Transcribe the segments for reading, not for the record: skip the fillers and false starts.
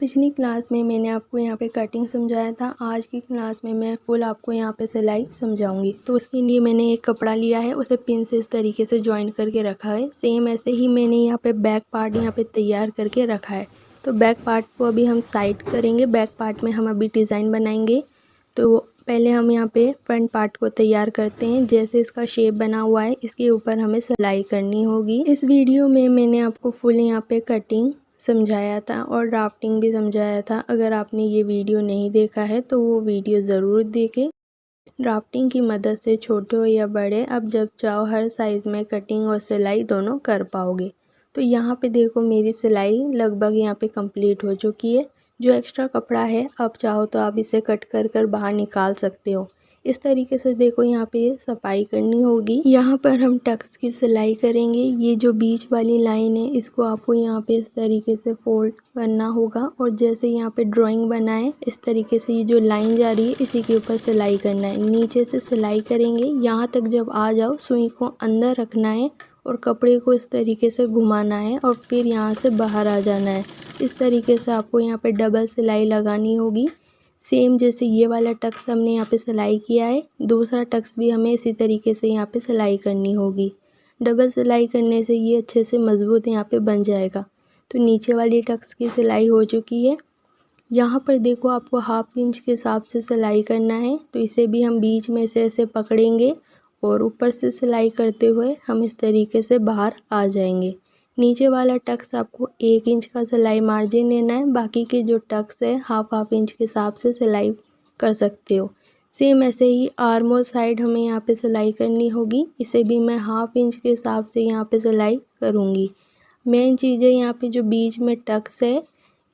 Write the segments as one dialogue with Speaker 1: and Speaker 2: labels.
Speaker 1: पिछली क्लास में मैंने आपको यहाँ पे कटिंग समझाया था। आज की क्लास में मैं फुल आपको यहाँ पे सिलाई समझाऊंगी। तो उसके लिए मैंने एक कपड़ा लिया है, उसे पिन से इस तरीके से जॉइन करके रखा है। सेम ऐसे ही मैंने यहाँ पे बैक पार्ट यहाँ पे तैयार करके रखा है। तो बैक पार्ट को अभी हम साइड करेंगे। बैक पार्ट में हम अभी डिज़ाइन बनाएंगे। तो पहले हम यहाँ पे फ्रंट पार्ट को तैयार करते हैं। जैसे इसका शेप बना हुआ है, इसके ऊपर हमें सिलाई करनी होगी। इस वीडियो में मैंने आपको फुल यहाँ पे कटिंग समझाया था और ड्राफ्टिंग भी समझाया था। अगर आपने ये वीडियो नहीं देखा है तो वो वीडियो ज़रूर देखें। ड्राफ्टिंग की मदद से छोटे हो या बड़े, अब जब चाहो हर साइज़ में कटिंग और सिलाई दोनों कर पाओगे। तो यहाँ पे देखो मेरी सिलाई लगभग यहाँ पे कंप्लीट हो चुकी है। जो एक्स्ट्रा कपड़ा है, अब चाहो तो आप इसे कट कर बाहर निकाल सकते हो। इस तरीके से देखो यहाँ पे सफाई करनी होगी। यहाँ पर हम टक्स की सिलाई करेंगे। ये जो बीच वाली लाइन है, इसको आपको यहाँ पे इस तरीके से फोल्ड करना होगा और जैसे यहाँ पे ड्राइंग बनाए इस तरीके से ये जो लाइन जा रही है इसी के ऊपर सिलाई करना है। नीचे से सिलाई करेंगे, यहाँ तक जब आ जाओ सुई को अंदर रखना है और कपड़े को इस तरीके से घुमाना है और फिर यहाँ से बाहर आ जाना है। इस तरीके से आपको यहाँ पे डबल सिलाई लगानी होगी। सेम जैसे ये वाला टक्स हमने यहाँ पे सिलाई किया है, दूसरा टक्स भी हमें इसी तरीके से यहाँ पे सिलाई करनी होगी। डबल सिलाई करने से ये अच्छे से मज़बूत यहाँ पे बन जाएगा। तो नीचे वाली टक्स की सिलाई हो चुकी है। यहाँ पर देखो आपको हाफ इंच के हिसाब से सिलाई करना है। तो इसे भी हम बीच में से ऐसे पकड़ेंगे और ऊपर से सिलाई करते हुए हम इस तरीके से बाहर आ जाएंगे। नीचे वाला टक्स आपको 1 इंच का सिलाई मार्जिन लेना है। बाकी के जो टक्स है हाफ इंच के हिसाब से सिलाई कर सकते हो। सेम ऐसे ही आर्म और साइड हमें यहाँ पे सिलाई करनी होगी। इसे भी मैं हाफ इंच के हिसाब से यहाँ पे सिलाई करूँगी। मेन चीज़ है यहाँ पे जो बीच में टक्स है,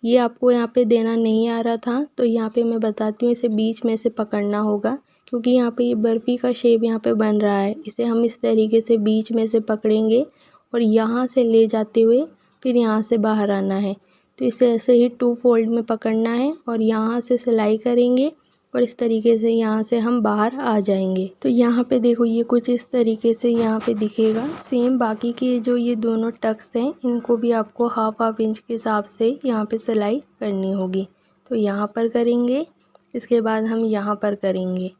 Speaker 1: ये आपको यहाँ पे देना नहीं आ रहा था तो यहाँ पे मैं बताती हूँ। इसे बीच में से पकड़ना होगा क्योंकि यहाँ पे ये बर्फ़ी का शेप यहाँ पे बन रहा है। इसे हम इस तरीके से बीच में से पकड़ेंगे और यहाँ से ले जाते हुए फिर यहाँ से बाहर आना है। तो इसे ऐसे ही 2 फोल्ड में पकड़ना है और यहाँ से सिलाई करेंगे और इस तरीके से यहाँ से हम बाहर आ जाएंगे। तो यहाँ पे देखो ये कुछ इस तरीके से यहाँ पे दिखेगा। सेम बाकी के जो ये दोनों टक्स हैं, इनको भी आपको हाफ इंच के हिसाब से यहाँ पे सिलाई करनी होगी। तो यहाँ पर करेंगे, इसके बाद हम यहाँ पर करेंगे।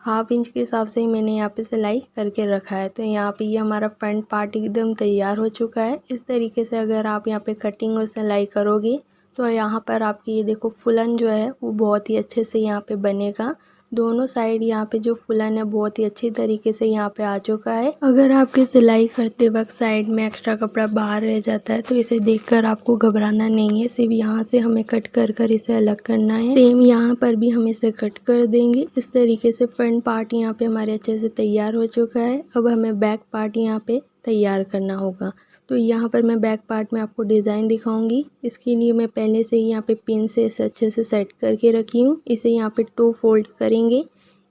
Speaker 1: हाफ इंच के हिसाब से ही मैंने यहाँ पे सिलाई करके रखा है। तो यहाँ पे ये हमारा फ्रंट पार्ट एकदम तैयार हो चुका है। इस तरीके से अगर आप यहाँ पे कटिंग और सिलाई करोगे तो यहाँ पर आपकी ये देखो फुलन जो है वो बहुत ही अच्छे से यहाँ पे बनेगा। दोनों साइड यहाँ पे जो फुलन है बहुत ही अच्छी तरीके से यहाँ पे आ चुका है। अगर आपके सिलाई करते वक्त साइड में एक्स्ट्रा कपड़ा बाहर रह जाता है तो इसे देखकर आपको घबराना नहीं है। सिर्फ यहाँ से हमें कट कर इसे अलग करना है। सेम यहाँ पर भी हम इसे कट कर देंगे। इस तरीके से फ्रंट पार्ट यहाँ पे हमारे अच्छे से तैयार हो चुका है। अब हमें बैक पार्ट यहाँ पे तैयार करना होगा। तो यहाँ पर मैं बैक पार्ट में आपको डिज़ाइन दिखाऊंगी। इसके लिए मैं पहले से ही यहाँ पे पिन से इसे अच्छे से सेट करके रखी हूँ। इसे यहाँ पे 2 फोल्ड करेंगे।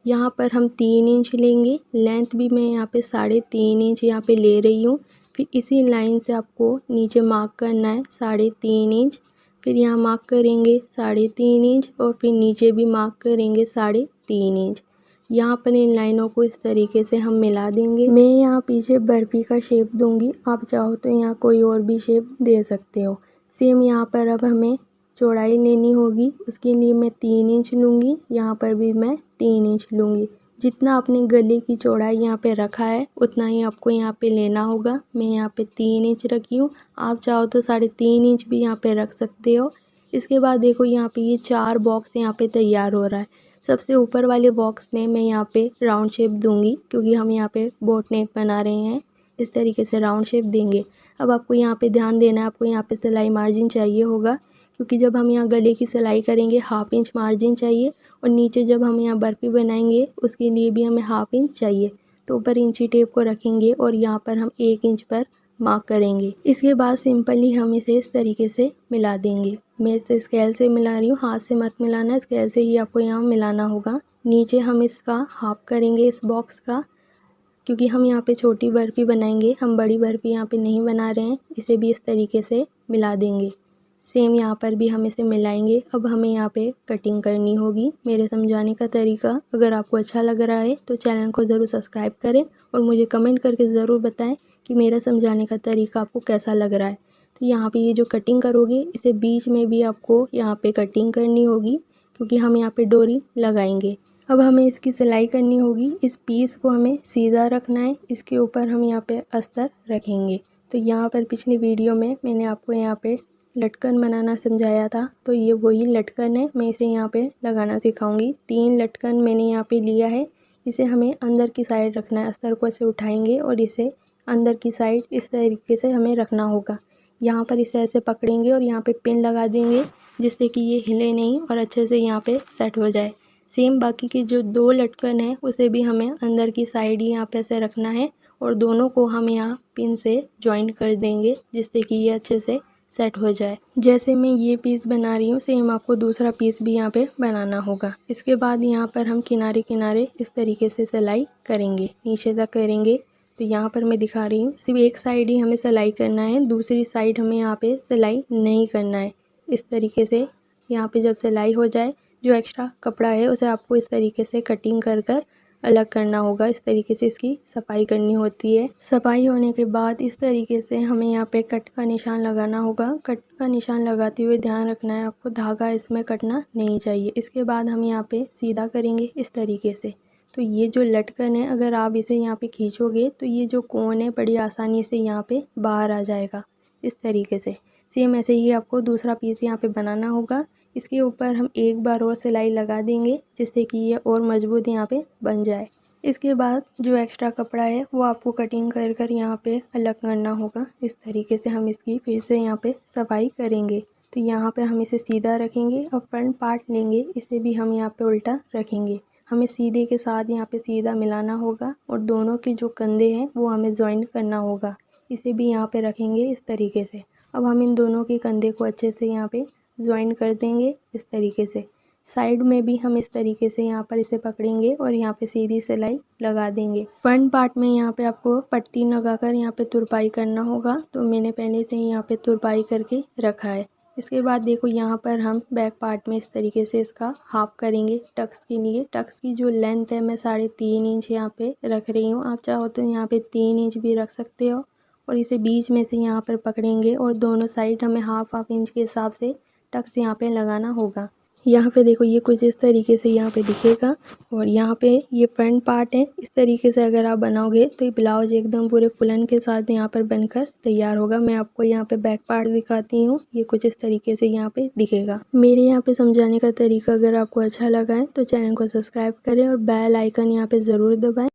Speaker 1: यहाँ पर हम 3 इंच लेंगे। लेंथ भी मैं यहाँ पे 3.5 इंच यहाँ पे ले रही हूँ। फिर इसी लाइन से आपको नीचे मार्क करना है 3.5 इंच। फिर यहाँ मार्क करेंगे 3.5 इंच और फिर नीचे भी मार्क करेंगे 3.5 इंच। यहाँ पर इन लाइनों को इस तरीके से हम मिला देंगे। मैं यहाँ पीछे बर्फ़ी का शेप दूंगी, आप चाहो तो यहाँ कोई और भी शेप दे सकते हो। सेम यहाँ पर अब हमें चौड़ाई लेनी होगी। उसके लिए मैं 3 इंच लूँगी। यहाँ पर भी मैं 3 इंच लूँगी। जितना आपने गले की चौड़ाई यहाँ पे रखा है उतना ही आपको यहाँ पे लेना होगा। मैं यहाँ पे 3 इंच रखी हूँ, आप चाहो तो 3.5 इंच भी यहाँ पे रख सकते हो। इसके बाद देखो यहाँ पे ये 4 बॉक्स यहाँ पे तैयार हो रहा है। सबसे ऊपर वाले बॉक्स में मैं यहाँ पे राउंड शेप दूंगी क्योंकि हम यहाँ पे बोट नेक बना रहे हैं। इस तरीके से राउंड शेप देंगे। अब आपको यहाँ पे ध्यान देना है, आपको यहाँ पे सिलाई मार्जिन चाहिए होगा क्योंकि जब हम यहाँ गले की सिलाई करेंगे हाफ इंच मार्जिन चाहिए और नीचे जब हम यहाँ बर्फ़ी बनाएंगे उसके लिए भी हमें हाफ इंच चाहिए। तो ऊपर इंची टेप को रखेंगे और यहाँ पर हम 1 इंच पर मार्क करेंगे। इसके बाद सिंपली हम इसे इस तरीके से मिला देंगे। मैं इसे स्केल से मिला रही हूँ, हाथ से मत मिलाना, स्केल से ही आपको यहाँ मिलाना होगा। नीचे हम इसका हाफ करेंगे इस बॉक्स का क्योंकि हम यहाँ पे छोटी बर्फ़ी बनाएंगे, हम बड़ी बर्फ़ी यहाँ पे नहीं बना रहे हैं। इसे भी इस तरीके से मिला देंगे। सेम यहाँ पर भी हम इसे मिलाएंगे। अब हमें यहाँ पे कटिंग करनी होगी। मेरे समझाने का तरीका अगर आपको अच्छा लग रहा है तो चैनल को ज़रूर सब्सक्राइब करें और मुझे कमेंट करके ज़रूर बताएं कि मेरा समझाने का तरीका आपको कैसा लग रहा है। तो यहाँ पे ये जो कटिंग करोगे इसे बीच में भी आपको यहाँ पे कटिंग करनी होगी, क्योंकि हम यहाँ पे डोरी लगाएंगे। अब हमें इसकी सिलाई करनी होगी। इस पीस को हमें सीधा रखना है, इसके ऊपर हम यहाँ पे अस्तर रखेंगे। तो यहाँ पर पिछली वीडियो में मैंने आपको यहाँ पे लटकन बनाना समझाया था, तो ये वही लटकन है, मैं इसे यहाँ पे लगाना सिखाऊंगी। 3 लटकन मैंने यहाँ पे लिया है, इसे हमें अंदर की साइड रखना है। अस्तर को ऐसे उठाएंगे और इसे अंदर की साइड इस तरीके से हमें रखना होगा। यहाँ पर इसे ऐसे पकड़ेंगे और यहाँ पे पिन लगा देंगे, जिससे कि ये हिले नहीं और अच्छे से यहाँ पे सेट हो जाए। सेम बाकी की जो 2 लटकन है उसे भी हमें अंदर की साइड ही यहाँ पे ऐसे रखना है और दोनों को हम यहाँ पिन से जॉइन कर देंगे, जिससे कि ये अच्छे से सेट हो जाए। जैसे मैं ये पीस बना रही हूँ सेम आपको दूसरा पीस भी यहाँ पे बनाना होगा। इसके बाद यहाँ पर हम किनारे किनारे इस तरीके से सिलाई करेंगे, नीचे तक करेंगे। तो यहाँ पर मैं दिखा रही हूँ, सिर्फ एक साइड ही हमें सिलाई करना है, दूसरी साइड हमें यहाँ पे सिलाई नहीं करना है। इस तरीके से यहाँ पे जब सिलाई हो जाए, जो एक्स्ट्रा कपड़ा है उसे आपको इस तरीके से कटिंग कर कर अलग करना होगा। इस तरीके से इसकी सफाई करनी होती है। सफाई होने के बाद इस तरीके से हमें यहाँ पे कट का निशान लगाना होगा। कट का निशान लगाते हुए ध्यान रखना है आपको, धागा इसमें कटना नहीं चाहिए। इसके बाद हम यहाँ पे सीधा करेंगे इस तरीके से। तो ये जो लटकन है, अगर आप इसे यहाँ पे खींचोगे तो ये जो कोन है बड़ी आसानी से यहाँ पे बाहर आ जाएगा। इस तरीके से सेम ऐसे ही आपको दूसरा पीस यहाँ पे बनाना होगा। इसके ऊपर हम एक बार और सिलाई लगा देंगे, जिससे कि ये और मजबूत यहाँ पे बन जाए। इसके बाद जो एक्स्ट्रा कपड़ा है वो आपको कटिंग कर कर यहाँ पे अलग करना होगा। इस तरीके से हम इसकी फिर से यहाँ पे सफाई करेंगे। तो यहाँ पे हम इसे सीधा रखेंगे और फ्रंट पार्ट लेंगे, इसे भी हम यहाँ पे उल्टा रखेंगे। हमें सीधे के साथ यहाँ पे सीधा मिलाना होगा और दोनों के जो कंधे हैं वो हमें जॉइन करना होगा। इसे भी यहाँ पे रखेंगे इस तरीके से। अब हम इन दोनों के कंधे को अच्छे से यहाँ पे ज्वाइन कर देंगे इस तरीके से। साइड में भी हम इस तरीके से यहाँ पर इसे पकड़ेंगे और यहाँ पे सीधी सिलाई लगा देंगे। फ्रंट पार्ट में यहाँ पे आपको पट्टी लगाकर यहाँ पे तुरपाई करना होगा, तो मैंने पहले से ही यहाँ पे तुरपाई करके रखा है। इसके बाद देखो यहाँ पर हम बैक पार्ट में इस तरीके से इसका हाफ करेंगे टक्स के लिए। टक्स की जो लेंथ है मैं 3.5 इंच यहाँ पे रख रही हूँ, आप चाहो तो यहाँ पे 3 इंच भी रख सकते हो। और इसे बीच में से यहाँ पर पकड़ेंगे और दोनों साइड हमें हाफ इंच के हिसाब से टक्स यहाँ पे लगाना होगा। यहाँ पे देखो ये कुछ इस तरीके से यहाँ पे दिखेगा और यहाँ पे ये फ्रंट पार्ट है। इस तरीके से अगर आप बनाओगे तो ये ब्लाउज एकदम पूरे फुलन के साथ यहाँ पर बनकर तैयार होगा। मैं आपको यहाँ पे बैक पार्ट दिखाती हूँ, ये कुछ इस तरीके से यहाँ पे दिखेगा। मेरे यहाँ पे समझाने का तरीका अगर आपको अच्छा लगा है तो चैनल को सब्सक्राइब करें और बेल आइकन यहाँ पे ज़रूर दबाएं।